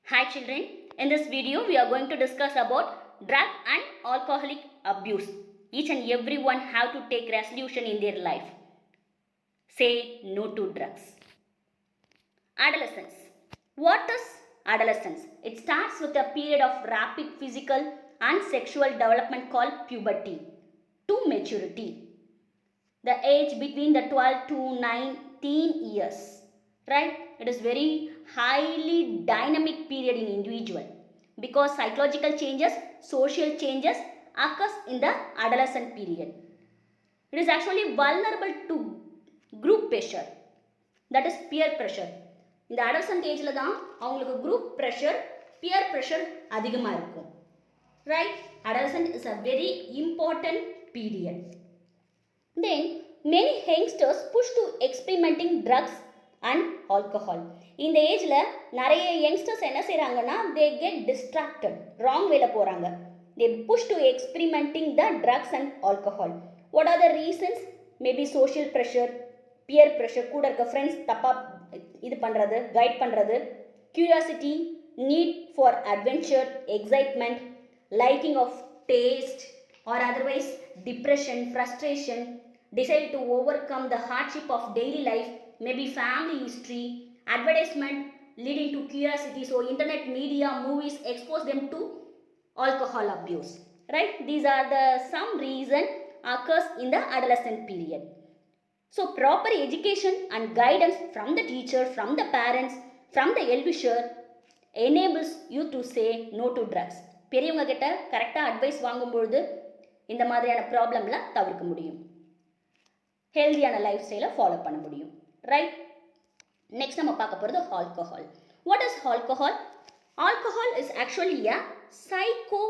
Hi children, in this video we are going to discuss about drug and alcoholic abuse. Each and everyone have to take resolution in their life. Say no to drugs. Adolescence. What is adolescence? It starts with a period of rapid physical and sexual development called puberty to maturity. The age between the 12 to 19 years, right? It is very highly dynamic period in individual because psychological changes, social changes occurs in the adolescent period. It is actually vulnerable to group pressure, that is peer pressure. இந்த adolescent ageல தான் அவங்களுக்கு group pressure, peer pressure அதிகமாக இருக்கும். Right? Adolescent is a very important period. Then many youngsters push to experimenting drugs and alcohol. இந்த ஏஜில் நிறைய youngsters என்ன செய்கிறாங்கன்னா they get distracted, wrong வேல போகிறாங்க. They push to experimenting the drugs and alcohol. What are the reasons? Maybe social pressure, peer pressure, கூட இருக்க friends தப்பாக இது பண்ணுறது, கைட் பண்ணுறது, curiosity, need for adventure, excitement, liking of taste or otherwise depression, frustration, desire to overcome the hardship of daily life, maybe family history, advertisement leading to curiosity. So internet media, movies expose them to alcohol abuse, right? These are the some reason occurs in the adolescent period. So proper education and guidance from the teacher, from the parents, from the elder enables you to say no to drugs. பெரியவங்க கிட்ட கரெக்டாக advice வாங்கும்பொழுது இந்த மாதிரியான ப்ராப்ளம்லாம் தவிர்க்க முடியும், ஹெல்தியான life ஸ்டைலை ஃபாலோ பண்ண முடியும், ரைட்? நெக்ஸ்ட் நம்ம பார்க்க போகிறது alcohol. What is alcohol? Alcohol is actually a psycho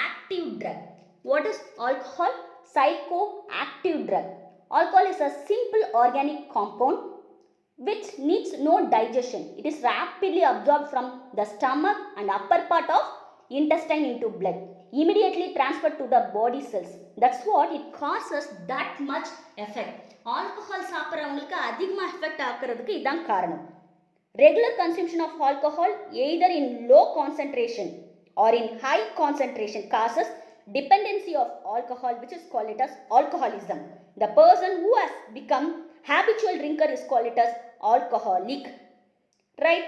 active drug. What is alcohol? Psychoactive drug. Alcohol is a simple organic compound which needs no digestion. It is rapidly absorbed from the stomach and upper part of intestine into blood, immediately transferred to the body cells. That's what it causes that much effect. Alcohol சாப்பிட்றவங்களுக்கு அதிகமாக effect ஆகிறதுக்கு இதுதான் காரணம். Regular consumption of alcohol either in low concentration or in high concentration causes dependency of alcohol, which is called it as alcoholism. The person who has become habitual drinker is called it as alcoholic, right?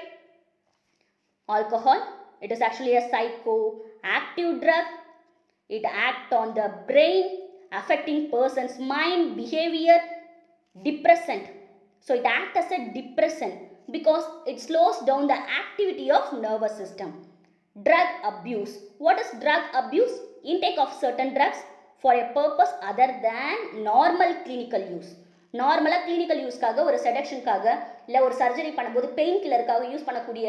Alcohol, it is actually a psychoactive drug. It acts on the brain, affecting person's mind, behavior, depressant. So it acts as a depressant because it slows down the activity of nervous system. Drug abuse. What is drug abuse? Intake of certain drugs for a purpose other than normal clinical use. நார்மலாக clinical யூஸ்க்காக, ஒரு செடக்ஷனுக்காக, இல்லை ஒரு surgery பண்ணும்போது pain கில்லருக்காக use பண்ணக்கூடிய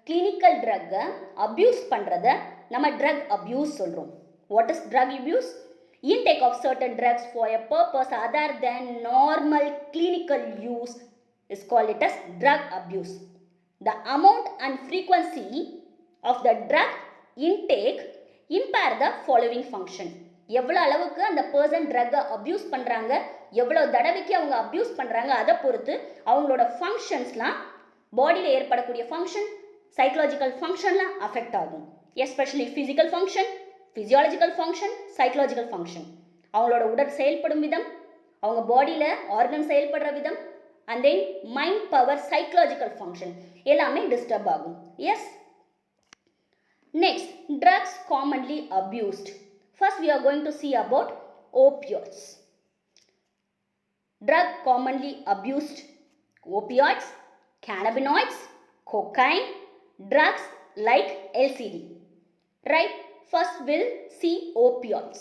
clinical ட்ரக்கை அப்யூஸ் பண்ணுறத நம்ம ட்ரக் அப்யூஸ் சொல்கிறோம். What is drug abuse? Intake of certain drugs for a purpose other than normal clinical use is called it as drug abuse. The amount and frequency of the drug intake impair the following function. எவ்வளோ அளவுக்கு அந்த person ட்ரக்கை abuse பண்ணுறாங்க, எவ்வளோ தடவைக்கு அவங்க abuse பண்ணுறாங்க, அதை பொறுத்து அவங்களோட ஃபங்க்ஷன்ஸ்லாம், பாடியில் ஏற்படக்கூடிய ஃபங்க்ஷன், சைக்கலாஜிக்கல் ஃபங்க்ஷன்லாம் அஃபெக்ட் ஆகும். Especially physical function, physiological function, psychological function, அவங்களோட உடல் செயல்படும் விதம், அவங்க பாடியில் ஆர்கன் செயல்படுற விதம், and then mind power, psychological function எல்லாமே டிஸ்டர்ப் ஆகும். S. Next, drugs commonly abused. First, we are going to see about opioids. Drug commonly abused: opioids, cannabinoids, cocaine, drugs like LSD. Right? First, we'll see opioids.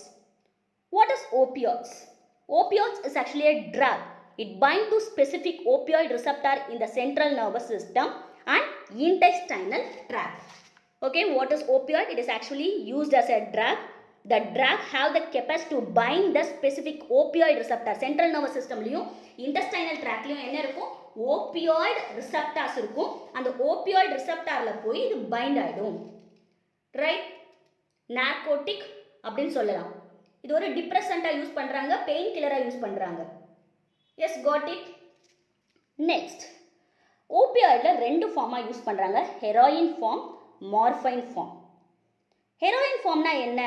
What is opioids? Opioids is actually a drug. It binds to specific opioid receptor in the central nervous system and intestinal tract. Okay, what is opioid? It is actually used as a drug. The drug have the capacity to bind the specific opioid receptor. Central nervous system லையும் intestinal tract லையும் என்ன இருக்கும்? opioid receptors இருக்கும். அந்த opioid receptorல போய் இது bind ஆயிடும். Right? narcotic அப்படின்னு சொல்லலாம். இது ஒரு டிப்ரெசண்ட்டாக யூஸ் பண்ணுறாங்க, பெயின் கில்லராக யூஸ் பண்ணுறாங்க. Yes, got it. நெக்ஸ்ட், ஓபியாய்டில் ரெண்டு ஃபார்மாக யூஸ் பண்ணுறாங்க. Heroin form morphine form. Heroin formனா என்ன?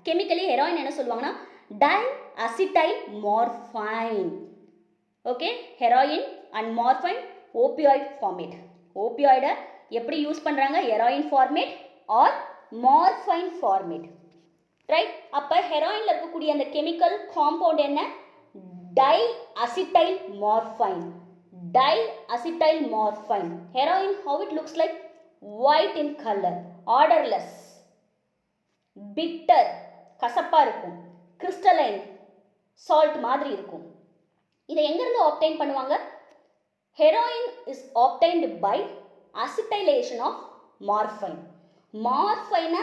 கெமிக்கலி ஹெராயின் என்ன சொல்லுவாங்கன்னா diacetyl morphine. Okay, heroin and morphine opioid format. ஓபியாய்டை எப்படி யூஸ் பண்ணுறாங்க? Heroin format or morphine format. Right, அப்போ ஹெராயினில் இருக்கக்கூடிய அந்த கெமிக்கல் காம்பவுண்ட் என்ன? diacetyl morphine. Diacetyl morphine. Heroin, how it looks like? White in color, odorless, bitter, கசப்பா இருக்கும், crystalline, salt மாதிரி இருக்கும். இதை எங்கிருந்து obtain பண்ணுவாங்க? Heroin is obtained by acetylation of morphine. Morphine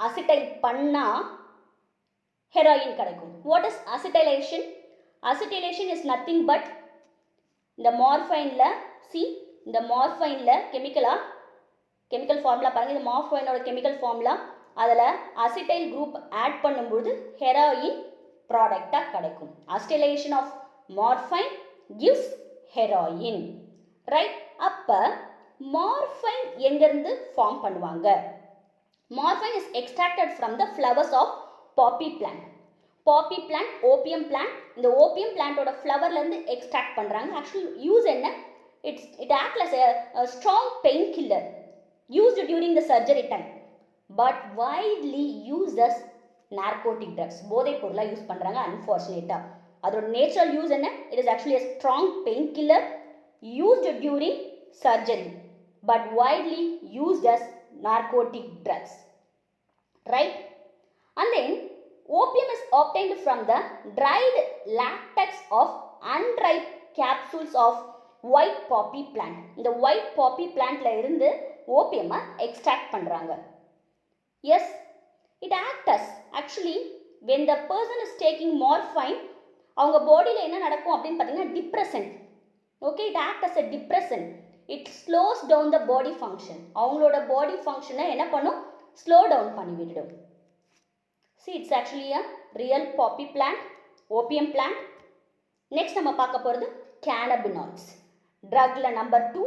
acetyl பண்ணா ஹெராயின் கிடைக்கும். What is acetylation? Acetylation is nothing but இந்த மார்ஃபைனில் இந்த மார்ஃபைனில் கெமிக்கல் ஃபார்முலா பாருங்கள். இந்த மார்ஃபைனோட கெமிக்கல் ஃபார்முலா, அதில் அசிட்டைல் குரூப் ஆட் பண்ணும்பொழுது ஹெராயின் ப்ராடக்டாக கிடைக்கும். Acetylation of morphine gives heroin. Right, அப்போ மார்ஃபைன் எங்கேருந்து ஃபார்ம் பண்ணுவாங்க? Morphine is extracted from the flowers of poppy plant. Poppy plant, opium plant, இந்த ஓபியம் பிளான்ட்டோட ஃப்ளவர்லேருந்து எக்ஸ்ட்ராக்ட் பண்ணுறாங்க. ஆக்சுவல் யூஸ் என்ன? It act as a strong painkiller used during the surgery time, but widely used as narcotic drugs. போதைப் பொருளாக use பண்ணுறாங்க அன்ஃபார்ச்சுனேட்டாக. அதோட natural use என்ன? It is actually a strong painkiller used during surgery, but widely used as narcotic drugs. Right? And then opium is obtained from the dried latex of unripe capsules of white poppy plant. இந்த white poppy plantல இருந்து ஓபியமை extract பண்ணுறாங்க. Yes, it acts as actually when the person is taking morphine, அவங்க பாடியில் என்ன நடக்கும் அப்படின்னு பார்த்தீங்கன்னா depressant. Okay, it acts as a depressant. It slows down the body function. அவங்களோட பாடி ஃபங்க்ஷனை என்ன பண்ணும்? ஸ்லோ டவுன் பண்ணி விட்டுடும். See, it's actually a real poppy plant, opium plant. Next நம்ம பார்க்க போகிறது cannabinoids. Drugல number 2,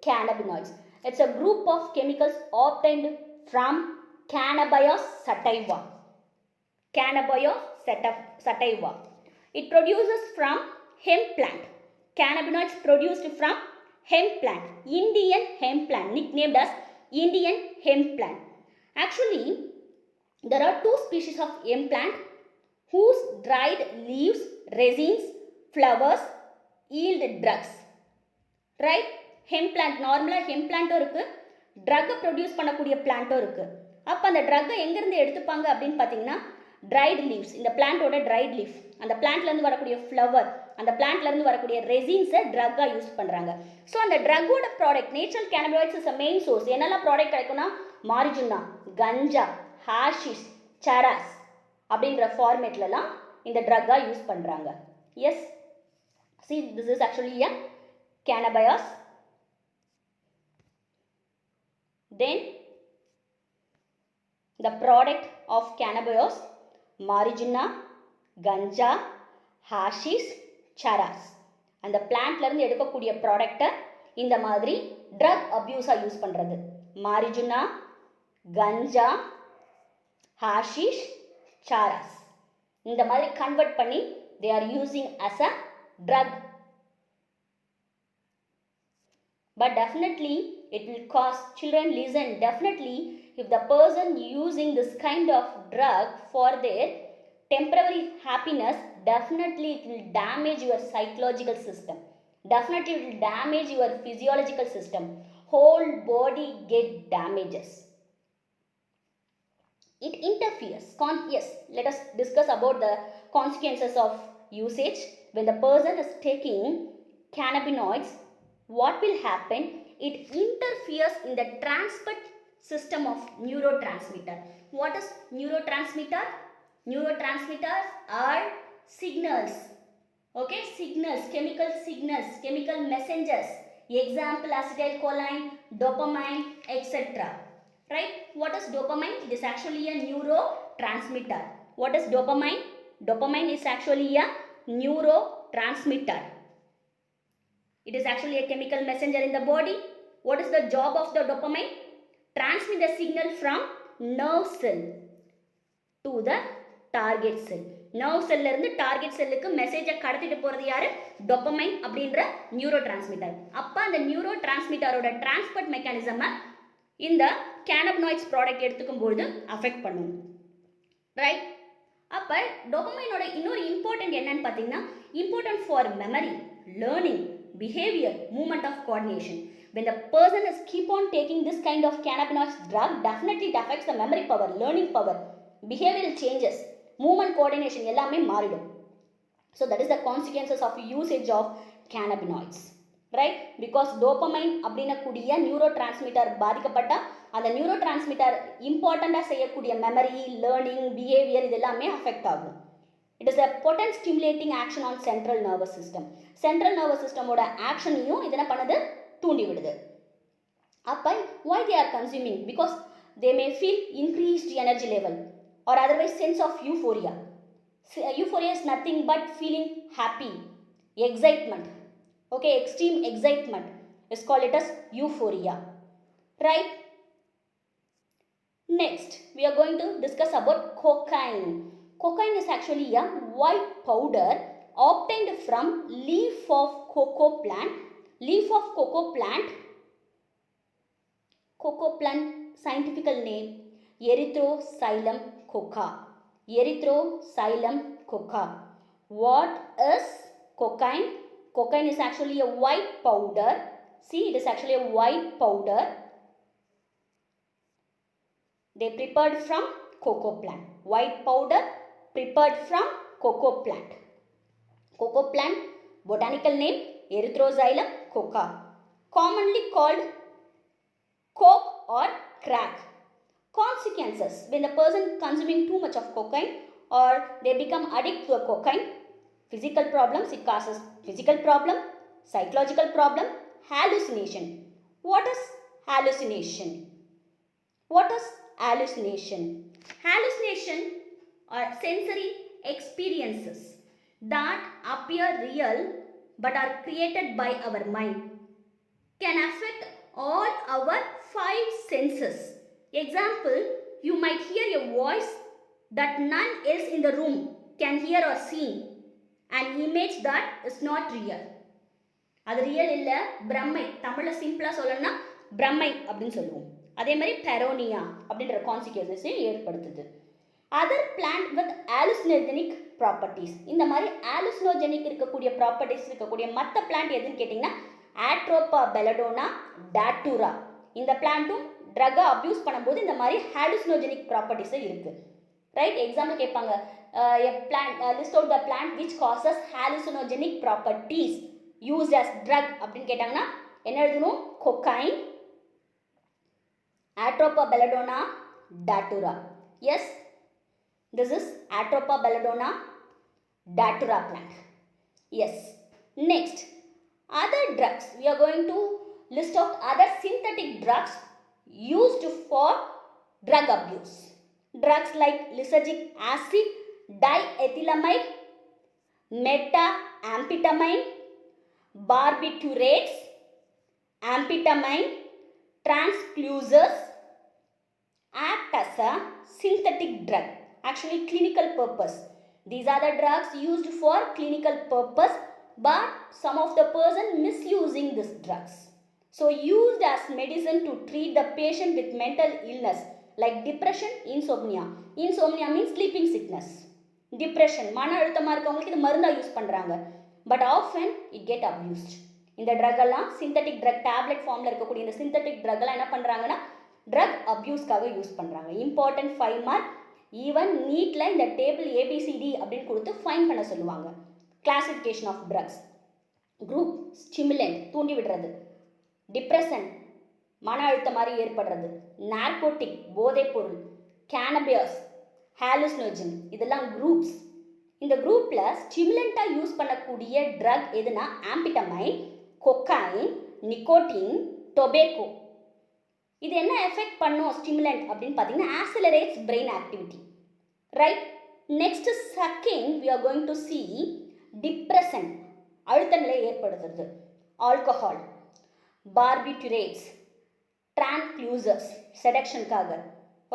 cannabinoids. It's a group of chemicals obtained from Cannabidiol sativa. Cannabidiol sativa. It produces from hemp plant. Cannabinoids produced from hemp plant. Indian hemp plant, nicknamed as Indian hemp plant. Actually, there are 2 species of hemp plant whose dried leaves, resins, flowers yield drugs. Right? Hemp plant, நார்மலாக hemp plant இருக்குது, ட்ரக்கை produce பண்ணக்கூடிய பிளான்ட்டும் இருக்குது. அப்போ அந்த ட்ரக்கை எங்கேருந்து எடுத்துப்பாங்க அப்படின்னு பார்த்தீங்கன்னா ட்ரைட் லீவ்ஸ், இந்த பிளான்ட்டோட ட்ரைட் லீஃப், அந்த பிளான்ட்லேருந்து வரக்கூடிய ஃப்ளவர், அந்த பிளான்ட்லேருந்து வரக்கூடிய ரெசின்ஸை ட்ரக்காக யூஸ் பண்ணுறாங்க. ஸோ அந்த ட்ரக்கோட product natural cannabinoids is a main source. என்னெல்லாம் ப்ராடக்ட் கிடைக்கும்னா மாரிஜுனா, கஞ்சா, ஹாஷிஷ், சராஸ் அப்படின்ற ஃபார்மேட்லலாம் இந்த ட்ரக்காக யூஸ் பண்ணுறாங்க. Yes, see this is actually a cannabis. Then the product of cannabis, marijuana, ganja, hashish, charas. அந்த பிளான்ட்ல இருந்து எடுக்கக்கூடிய ப்ராடக்ட்டை இந்த மாதிரி ட்ரக் அபியூஸாக யூஸ் பண்ணுறது. மாரிஜுனா, கஞ்சா, ஹாஷிஷ், சாராஸ் இந்த மாதிரி கன்வெர்ட் பண்ணி they are using as a drug. But definitely it will cause, children listen, definitely if the person using this kind of drug for their temporary happiness, definitely it will damage your psychological system, definitely it will damage your physiological system, whole body get damages. It interferes. Yes, let us discuss about the consequences of usage. When the person is taking cannabinoids, what will happen? It interferes in the transport system of neurotransmitter. What is neurotransmitter? Neurotransmitters are signals. Okay, signals, chemical messengers. Example, acetylcholine, dopamine, etc. Right? What is dopamine? It is actually a neurotransmitter. What is dopamine? Dopamine is actually a neurotransmitter. It is actually a chemical messenger in the body. What is the job of the dopamine? Transmit the signal from nerve cell to the target cell. nerve cell இருந்து target செல்லுக்கு மெசேஜை கடத்திட்டு போகிறது யாரு? Dopamine அப்படின்ற neuro transmitter. அப்போ அந்த neuro டிரான்ஸ்மிட்டரோட transport மெக்கானிசமை இந்த கேனபினாய்ட்ஸ் ப்ராடக்ட் எடுத்துக்கும் பொழுது அஃபெக்ட் பண்ணும். ரைட்? அப்போ டோபமைனோட இன்னொரு இம்பார்ட்டன்ட் என்னன்னு பார்த்தீங்கன்னா, important for memory, learning, behavior, movement of coordination. When the person is keep on taking this kind of cannabinoid drug, definitely it affects the memory power, learning power, behavioral changes, movement coordination எல்லாமே மாறிடும். So that is the consequences of usage of cannabinoids, right? Because dopamine அப்படின கூடிய neuro transmitter பாதிக்கப்பட்ட அந்த neuro transmitter இம்பார்ட்டண்டா செய்யக்கூடிய memory, learning, behaviour இது எல்லாமே affect ஆகும். It is a potent stimulating action on central nervous system. Central nervous system ஓட ஆக்ஷனையும் இது என்ன பண்ணுது? தூண்டி விடுது. அப்போ why they are consuming? Because they may feel increased energy level or otherwise sense of euphoria. Euphoria is nothing but feeling happy, excitement. Okay, extreme excitement is called it as euphoria. Right? Next, we are going to discuss about cocaine. Cocaine is actually a white powder obtained from leaf of cocoa plant. Leaf of cocoa plant scientific name Erythroxylum coca. Erythroxylum coca. What is cocaine? Cocaine is actually a white powder. See, it is actually a white powder. They prepared from cocoa plant. White powder prepared from cocoa plant. Cocoa plant botanical name Erythroxylum coca, commonly called coke or crack. Consequences: when the person consuming too much of cocaine or they become addicted to cocaine, physical problems, it causes physical problem, psychological problem, hallucination. What is hallucination? What is hallucination? Hallucination are sensory experiences that appear real but are created by our mind, can affect all our five senses. Example, you might hear a voice that none else in the room can hear or see, an image that is not real. அது real இல்லை, பிரம்மை. தமிழில் சிம்பிளாக சொல்லணும்னா பிரம்மை அப்படின்னு சொல்லுவோம். அதே மாதிரி paranoia அப்படின்ற கான்சிக்வன்சஸையும் ஏற்படுத்துது. Other plant with hallucinogenic properties. இந்த மாதிரி ஆலுசினோஜெனிக் இருக்கக்கூடிய ப்ராப்பர்ட்டிஸ் இருக்கக்கூடிய மற்ற பிளான்ட் எதுன்னு கேட்டிங்கன்னா ஆட்ரோபா பெலடோனா, டாட்டூரா. இந்த பிளான்ட்டும் ட்ரக்கை அப்யூஸ் பண்ணும்போது இந்த மாதிரி ஹாலுசினோஜெனிக் ப்ராப்பர்ட்டிஸும் இருக்குது. ரைட்? எக்ஸாம்பிள் கேட்பாங்க, list out the plant which causes hallucinogenic properties used as drug அப்படின்னு கேட்டாங்கன்னா என்ன எழுதணும்? Cocaine, Atropa belladonna, Datura. Yes, this is Atropa belladonna, datura plant. Yes. Next, other drugs. We are going to list out other synthetic drugs used for drug abuse. Drugs like lysergic acid, diethylamide, methamphetamine, barbiturates, amphetamine, transclusers act as a synthetic drug. Actually clinical purpose. These are the drugs used for clinical purpose, but some of the person misusing these drugs. So used as medicine to treat the patient with mental illness like depression, insomnia. Insomnia means sleeping sickness. Depression, மன அழுத்தமாக இருக்கவங்களுக்கு இது மருந்தாக use பண்ணுறாங்க. But often it get abused. இந்த drug எல்லாம் synthetic drug, tablet ஃபார்மில் இருக்கக்கூடிய இந்த சிந்தட்டிக் ட்ரக் எல்லாம் என்ன பண்ணுறாங்கன்னா ட்ரக் அப்யூஸ்க்காக யூஸ் பண்ணுறாங்க. Important 5 mark. ஈவன் நீட்டில் இந்த டேபிள் ஏபிசிடி அப்படின்னு கொடுத்து ஃபைன் பண்ண சொல்லுவாங்க. Classification of drugs. Group stimulant, தூண்டி விடுறது. டிப்ரெஷன், மன அழுத்தம் மாதிரி ஏற்படுறது. நார்கோட்டிக், போதைப் பொருள். கேனபியஸ், ஹாலுசினோஜன், இதெல்லாம் குரூப்ஸ். இந்த குரூப்பில் ஸ்டிமுலண்ட்டாக யூஸ் பண்ணக்கூடிய ட்ரக் எதுனா ஆம்பிட்டமைன், கொக்கைன், நிக்கோட்டின், டொபேக்கோ. இது என்ன எஃபெக்ட் பண்ணும் ஸ்டிமுலண்ட் அப்படின்னு பார்த்தீங்கன்னா accelerates brain activity. Right? Next second we are going to see depression, அழுத்த நிலை ஏற்படுத்துறது. ஆல்கஹால், பார்பிட்டுரேட்ஸ், ட்ரான்க்ளூசர்ஸ் செடக்ஷனுக்காக.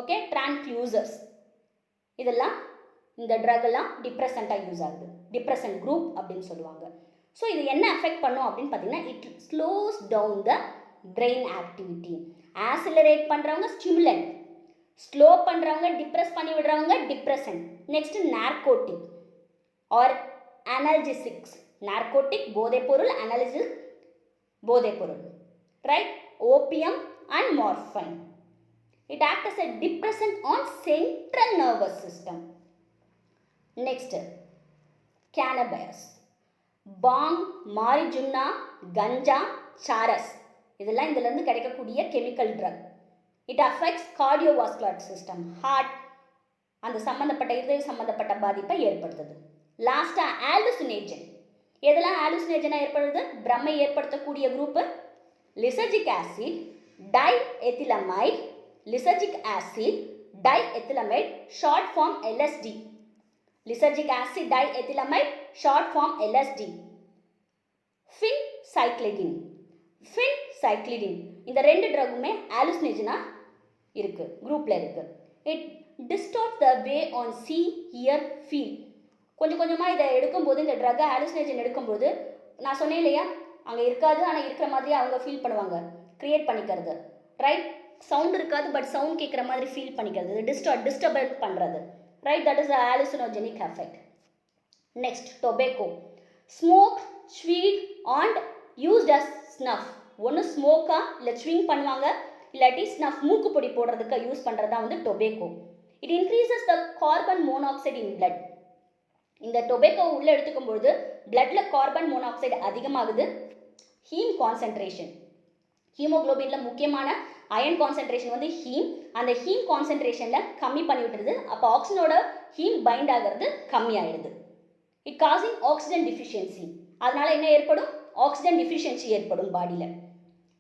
ஓகே, ட்ரான்க்ளூசர்ஸ் இதெல்லாம் இந்த ட்ரக் எல்லாம் டிப்ரெசண்ட்டாக யூஸ் ஆகுது. டிப்ரெசன்ட் குரூப் அப்படின்னு சொல்லுவாங்க. ஸோ இது என்ன அஃபெக்ட் பண்ணும் அப்படின்னு பார்த்தீங்கன்னா, it slows down the brain activity. Accelerate பண்ணுறவங்க ஸ்டிமுலண்ட், ஸ்லோ பண்ணுறவங்க டிப்ரெஸ் பண்ணி விடுறவங்க depressant. Next narcotic or analgesics. Narcotic போதைப்பொருள், அனல்ஜிக் போதைப்பொருள், right? Opium and morphine. It acts as a depressant on central nervous system. Next, cannabis. பாங், marijuana, ganja, charas இதெல்லாம் இதிலிருந்து கிடைக்கக்கூடிய chemical drug. It affects cardiovascular system, heart அந்த சம்மந்தப்பட்ட இதய சம்மந்தப்பட்ட பாதிப்பை ஏற்படுத்துது. லாஸ்ட்டாக ஆலுசினேஜன். எதெல்லாம் ஆலுசினேஜனாக ஏற்படுது? பிரம்மை ஏற்படுத்தக்கூடிய group lysergic acid, diethylamide, lysergic acid diethylamide, short form LSD. lysergic acid diethylamide, short form LSD. phencyclidine. phencyclidine இந்த ரெண்டு ட்ரக்குமே ஆலுசினேஜனா இருக்கு, குரூப்ல இருக்கு. It distorts the way on see, hear, feel. கொஞ்சம் கொஞ்சமாக இதை எடுக்கும்போது, இந்த ட்ரக்கை ஆலுசினேஜன் எடுக்கும்போது நான் சொன்னேன் இல்லையா, அங்கே இருக்காது ஆனால் இருக்கிற மாதிரி அவங்க ஃபீல் பண்ணுவாங்க, கிரியேட் பண்ணிக்கிறது, ரைட்? சவுண்ட் இருக்காது பட் சவுண்ட் கேட்குற மாதிரி ஃபீல் பண்ணிக்கிறது, டிஸ்டர்பன்ஸ் பண்ணுறது, right? That is the hallucinogenic effect. Next, tobacco. Smoke, sweet and used as snuff. ஒன்று ஸ்மோக்காக இல்லை ஸ்விங் பண்ணுவாங்க, இல்லாட்டி ஸ்னஃப் மூக்கு பொடி போடுறதுக்கு யூஸ் பண்ணுறது தான் வந்து tobacco. It increases the carbon monoxide in blood. இந்த டொபேக்கோ உள்ளே எடுத்துக்கும் பொழுது பிளட்ல கார்பன் மோனாக்சைடு அதிகமாகுது. ஹீம் கான்சன்ட்ரேஷன், ஹீமோக்ளோபின்ல முக்கியமான அயன் கான்சன்ட்ரேஷன் வந்து ஹீம், அந்த ஹீம் கான்சன்ட்ரேஷனில் கம்மி பண்ணி விட்டுருது. அப்போ ஆக்சிஜனோட ஹீம் பைண்ட் ஆகிறது கம்மி ஆகிடுது. It causing oxygen deficiency. அதனால என்ன ஏற்படும்? ஆக்சிஜன் டிஃபிஷியன்சி ஏற்படும் பாடியில்.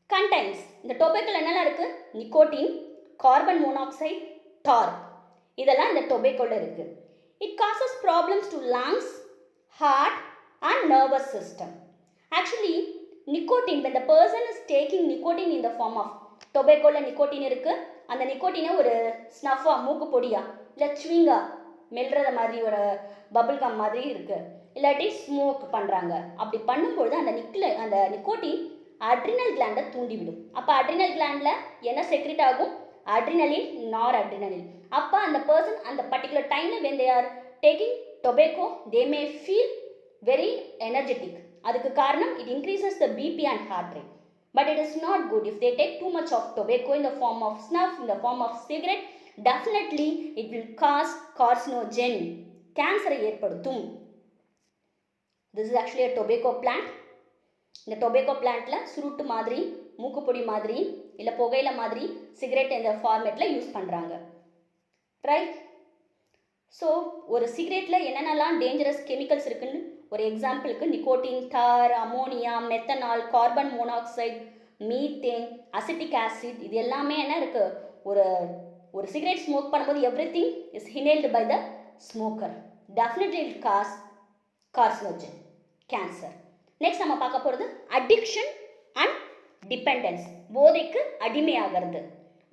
கண்டைன்ஸ், இந்த டொபேக்கோல என்னெல்லாம் இருக்குது? நிக்கோட்டின், கார்பன் மோனாக்சைடு, டார், இதெல்லாம் இந்த டொபேக்கோல இருக்குது. It causes problems to lungs, heart and nervous system. Actually nicotine, when the person is taking nicotine in the form of டொபேக்கோவில் நிக்கோட்டின் இருக்குது, அந்த நிக்கோட்டினை ஒரு ஸ்னஃபா மூக்கு பொடியா இல்லை ஸ்விங்கா மெல்றத மாதிரி ஒரு பபிள் கம் மாதிரி இருக்குது, இல்லாட்டி ஸ்மோக் பண்ணுறாங்க. அப்படி பண்ணும்பொழுது அந்த நிக்கோட்டின் அட்ரினல் கிளாண்டை தூண்டிவிடும். அப்போ அட்ரினல் கிளாண்டில் என்ன செக்ரெட் ஆகும்? அட்ரினலின், நார் அட்ரினலின். அப்போ அந்த பர்சன் அந்த பர்டிகுலர் டைமில் when they are taking tobacco they may feel very energetic. அதுக்கு காரணம் it increases the BP and heart rate. But it is not good if they take too much of tobacco in the form of snuff, in the form of cigarette. Definitely it will cause carcinogen, cancer ஏற்படுத்தும். This is actually a tobacco plant. இந்த tobacco பிளான்ட்ல சுருட்டு மாதிரி, மூக்குப்பொடி மாதிரி, இல்லை புகையில மாதிரி cigarette இந்த ஃபார்மேட்டில் யூஸ் பண்ணுறாங்க, ரைட்? ஸோ ஒரு சிகரெட்டில் என்னென்னலாம் டேஞ்சரஸ் கெமிக்கல்ஸ் இருக்குன்னு ஒரு எக்ஸாம்பிளுக்கு nicotine, tar, ammonia, methanol, carbon monoxide, methane, acetic acid, இது எல்லாமே என்ன இருக்குது? ஒரு சிகரெட் ஸ்மோக் பண்ணும்போது everything is inhaled by the smoker. Definitely it cause carcinogen, cancer. Next நம்ம பார்க்க போகிறது அடிக்ஷன் அண்ட் டிபெண்டன்ஸ், போதைக்கு அடிமையாகிறது.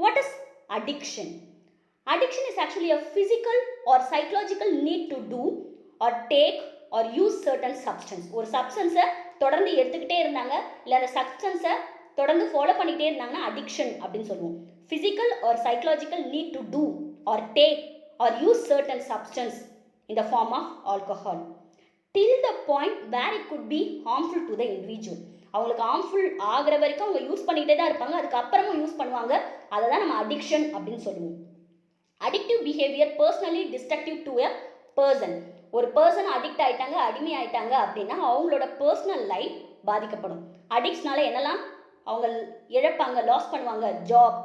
What is addiction? Addiction is actually a physical or psychological need to do or take or use certain substance. ஒரு சப்ஸ்டன்ஸை தொடர்ந்து எடுத்துக்கிட்டே இருந்தாங்க, இல்லை அந்த சப்ஸ்டன்ஸை தொடர்ந்து ஃபாலோ பண்ணிகிட்டே இருந்தாங்கன்னா அடிக்ஷன் அப்படின்னு சொல்லுவோம். Physical or psychological need to do or take or use certain substance in the form of alcohol till the point where it could be harmful to the individual. அவங்களுக்கு ஹார்ம்ஃபுல் ஆகிற வரைக்கும் அவங்க use பண்ணிகிட்டே தான் இருப்பாங்க, அதுக்கப்புறமும் யூஸ் பண்ணுவாங்க. அதை தான் நம்ம அடிக்ஷன் அப்படின்னு சொல்லுவோம். Addictive behaviour personally destructive to a person. ஒரு பர்சன் அடிக்ட் ஆகிட்டாங்க, அடிமை ஆகிட்டாங்க அப்படின்னா அவங்களோட பர்சனல் லைஃப் பாதிக்கப்படும். அடிக்ட்ஸ்னால என்னெல்லாம் அவங்க இழப்பாங்க, லாஸ் பண்ணுவாங்க? Job,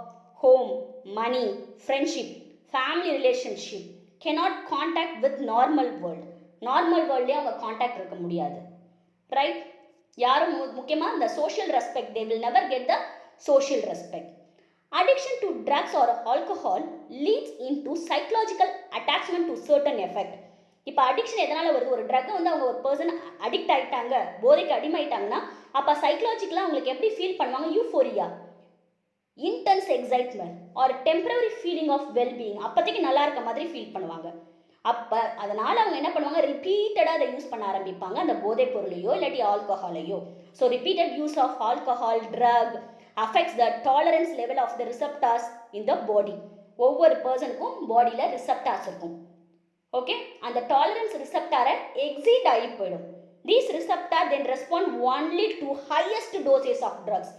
home, money, friendship, family relationship, cannot contact with normal world. Normal வேர்ல்ட்லேயே அவங்க கான்டாக்ட் இருக்க முடியாது, ரைட்? யாரும் முக்கியமாக இந்த social respect, they will never get the social respect. Addiction to drugs or alcohol leads into psychological attachment to certain effect. இப்போ addiction எதனால் வருது? ஒரு ட்ரக்கை வந்து அவங்க ஒரு பர்சன் அடிக்ட் ஆகிட்டாங்க, போதைக்கு அடிமைட்டாங்கன்னா அப்போ சைக்கலாஜிக்கலாக அவங்களுக்கு எப்படி ஃபீல் பண்ணுவாங்க? Euphoria, intense excitement or temporary feeling of wellbeing, அப்போதைக்கு நல்லா இருக்க மாதிரி ஃபீல் பண்ணுவாங்க. அப்போ அதனால் அவங்க என்ன பண்ணுவாங்க, ரிப்பீட்டடாக அதை யூஸ் பண்ண ஆரம்பிப்பாங்க, அந்த போதைப் பொருளையோ இல்லாட்டி ஆல்கஹாலையோ. So repeated use of alcohol drug affects the tolerance level of the receptors in the body. ஒவ்வொரு பர்சனுக்கும் பாடியில் ரிசப்டார்ஸ் இருக்கும். ஓகே, அந்த டாலரன்ஸ் ரிசப்டாரை எக்ஸீட் ஆகி போயிடும். These receptor then respond only to highest dosage of drugs.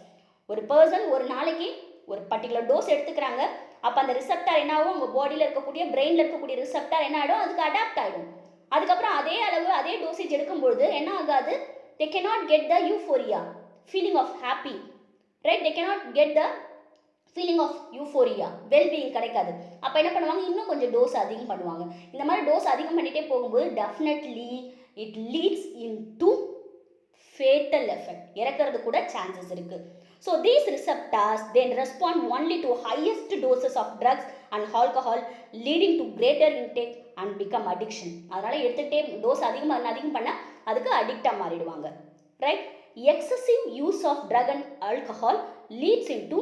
ஒரு பர்சன் ஒரு நாளைக்கு ஒரு பர்டிகுலர் டோஸ் எடுத்துக்கிறாங்க, அப்போ அந்த ரிசப்டார் என்ன ஆகும், உங்கள் பாடியில் இருக்கக்கூடிய பிரெயினில் இருக்கக்கூடிய ரிசப்டார் என்ன ஆகிடும், அதுக்கு அடாப்ட் ஆகிடும். அதுக்கப்புறம் அதே அளவு அதே டோசேஜ் எடுக்கும்பொழுது என்ன ஆகாது, தே cannot get the euphoria feeling of happy, right? they cannot get the feeling of euphoria, well-being கிடைக்காது. அப்போ என்ன பண்ணுவாங்க, இன்னும் கொஞ்சம் டோஸ் அதிகம் பண்ணுவாங்க. இந்த மாதிரி டோஸ் அதிகம் பண்ணிகிட்டே போகும்போது definitely it leads in to fatal effect, இறக்கிறது கூட சான்சஸ் இருக்குது. So these receptors then respond only to highest doses of drugs and alcohol, leading to greater intake and become addiction. அதனால் எடுத்துகிட்டே டோஸ் அதிகம் பண்ண அதுக்கு அடிக்டாக மாறிடுவாங்க, right? Excessive use of drug and alcohol leads in to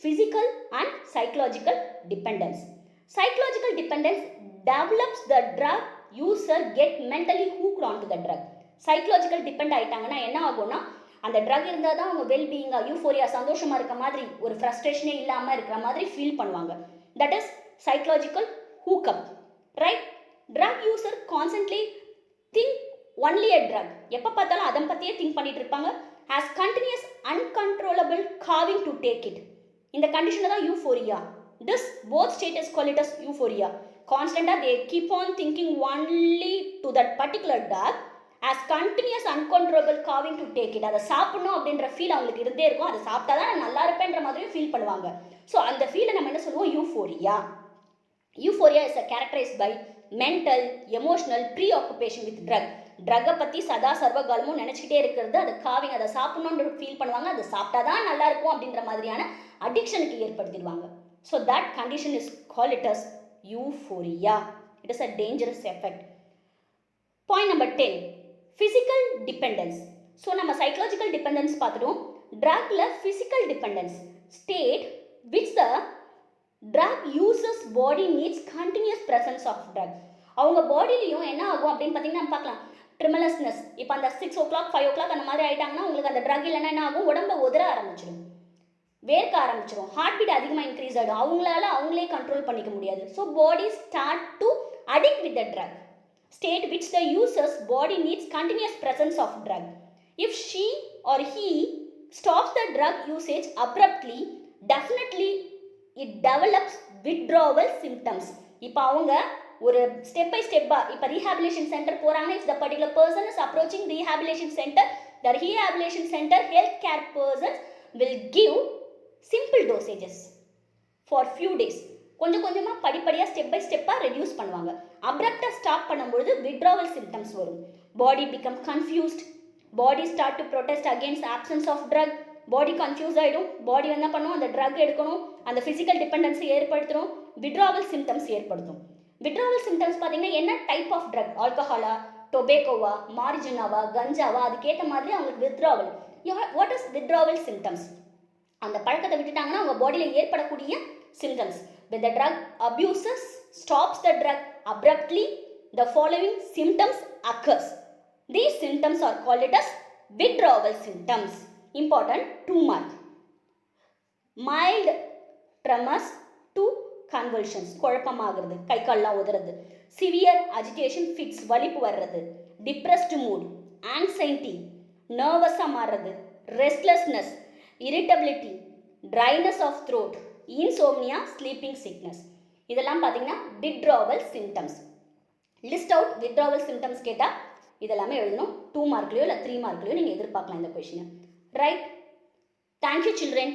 physical and psychological dependence. Psychological dependence develops the drug user get mentally hooked onto the drug. Psychological depend ஆயிட்டாங்கன்னா என்ன ஆகும்னா, அந்த ட்ரக் இருந்தால் தான் அவங்க வெல்பீயிங்காக யூஃபோரியா சந்தோஷமாக இருக்க மாதிரி, ஒரு ஃப்ரஸ்ட்ரேஷனே இல்லாமல் இருக்கிற மாதிரி ஃபீல் பண்ணுவாங்க. That is psychological hookup, right? Drug user constantly think only a drug, எப்போ பார்த்தாலும் அதை பற்றியே திங்க் பண்ணிட்டு இருப்பாங்க. Has continuous uncontrollable craving to take it. இந்த கண்டிஷனில் தான் euphoria. This both status call it as euphoria. கான்ஸ்டண்டாக they keep on thinking only to that particular drug as continuous uncontrollable craving to take it. அதை சாப்பிடணும் அப்படின்ற feel அவங்களுக்கு இருந்தே இருக்கும். அதை சாப்பிட்டா தான் நான் நல்லா இருப்பேன்ற மாதிரியும் ஃபீல் பண்ணுவாங்க. ஸோ அந்த ஃபீலை நம்ம என்ன சொல்லுவோம், euphoria. Euphoria is a characterized by mental emotional preoccupation with drug. ட்ரக்கை பற்றி சதா சர்வகாலமும் நினச்சிக்கிட்டே இருக்கிறது, அதை காவிங், அதை சாப்பிடணுன்ற ஃபீல் பண்ணுவாங்க, அதை சாப்பிட்டா தான் நல்லா இருக்கும் அப்படின்ற மாதிரியான அடிக்ஷனுக்கு ஏற்படுத்திடுவாங்க. So that condition is call it as euphoria. It is a dangerous effect. Point number 10, physical dependence. So நம்ம சைக்கலாஜிக்கல் டிபெண்டன்ஸ் பார்த்துட்டோம். ட்ரக்ல physical dependence state which the drug users body needs continuous presence of drug. அவங்க பாடியிலையும் என்ன ஆகும் அப்படின்னு பார்த்தீங்கன்னா நம்ம பார்க்கலாம், ட்ரிமலஸ்னஸ். இப்போ அந்த 6 o'clock 5 o'clock அந்த மாதிரி ஆகிட்டாங்கன்னா உங்களுக்கு அந்த ட்ரக் இல்லைன்னா என்ன ஆகும், உடம்பை உதற ஆரம்பிச்சிடும், வேர்க்க ஆரம்பிச்சிடும், ஹார்ட் பீட் அதிகமாக இன்க்ரீஸ் ஆகிடும், அவங்களே கண்ட்ரோல் பண்ணிக்க முடியாது. So body start to addict with the drug state which the user's body needs continuous presence of drug. If she or he stops the drug usage abruptly, definitely it develops withdrawal symptoms. இப்போ அவங்க ஒரு step by ஸ்டெப்பாக இப்போ rehabilitation centre போகிறாங்கன்னா, if the particular person is approaching rehabilitation center, the rehabilitation center health care persons will give simple dosages for few days. கொஞ்சம் கொஞ்சமாக படிப்படியாக step by ஸ்டெப்பாக ரெடியூஸ் பண்ணுவாங்க. அப்ரப்டாக ஸ்டாப் பண்ணும்பொழுது விட்ராவல் சிம்டம்ஸ் வரும். Body become confused, body start to protest against absence of drug. Body confuse ஆகிடும், body என்ன பண்ணும், அந்த ட்ரக் எடுக்கணும், அந்த ஃபிசிக்கல் டிபெண்டன்ஸை ஏற்படுத்தணும், விட்ராவல் சிம்டம்ஸ் ஏற்படுத்தும். விட்ராவல் சிம்டம்ஸ் பார்த்தீங்கன்னா என்ன டைப் ஆஃப் ட்ரக், ஆல்கஹாலா, டொபேக்கோவா, மாரிஜுனாவா, கஞ்சாவா, அதுக்கேற்ற மாதிரி அவங்களுக்கு withdrawal. What is withdrawal symptoms? அந்த பழக்கத்தை விட்டுட்டாங்கன்னா அவங்க பாடியில் ஏற்படக்கூடிய symptoms. When the drug abuser stops the drug abruptly, the following symptoms occurs. These symptoms are called as withdrawal symptoms. Important 2 mark. Mild tremors to convulsions, குழப்பமாகிறது, கை கால்லாம் உதறது, severe agitation fits, வலிப்பு வர்றது, depressed mood, anxiety, nervous மாறுறது, restlessness, irritability, dryness of throat, insomnia, sleeping sickness. இதெல்லாம் பார்த்தீங்கன்னா withdrawal symptoms. List out withdrawal symptoms கேட்டால் இதெல்லாமே எழுதணும். 2 மார்க்லையோ இல்லை 3 மார்க்லையோ நீங்கள் எதிர்பார்க்கலாம் இந்த கொஷினை, ரைட்? Thank you children.